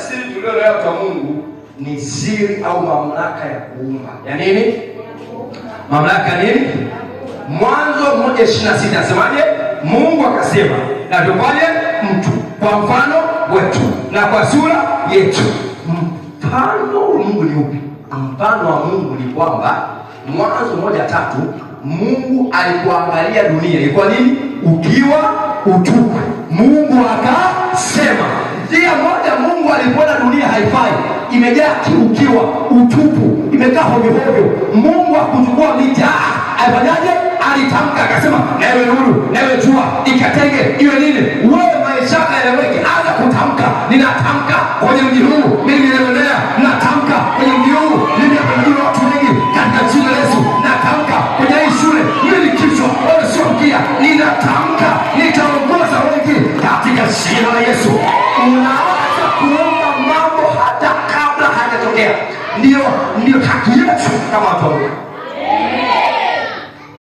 siri tulionayo kwa Mungu ni siri au mamlaka ya kuumba. Ya nini? Mamlaka nini? Mwanzo 1:26 nasemaje? Mungu akasema, na tufanye mtu kwa mfano wetu na kwa sura yetu. Mfano wa Mungu ni upi? Mfano wa Mungu ni kwamba Mwanzo 1:3 Mungu alipoangalia dunia ilikuwa nini? Ukiwa, utupu. Mungu akasema. Njia moja Mungu alipoona dunia haifai, imejaa ukiwa, utupu, imekaa hovyo hovyo, Mungu hakuchukua miti. Alifanyaje? Alitamka akasema, ewe nuru, ewe jua, ikatenge iwe nini? Wewe maisha yako yaeleweke, anza kutamka. Ninatamka kwenye mji huu, mimi ninaendelea, natamka kwenye mji huu, mimi napendelea watu wengi katika jina la Yesu. Natamka kwenye hii shule, mimi kichwa, wewe sio mkia. Ninatamka nitaongoza wengi katika jina la Yesu. Unaweza kuomba mambo hata kabla hajatokea. Ndio haki yetu kama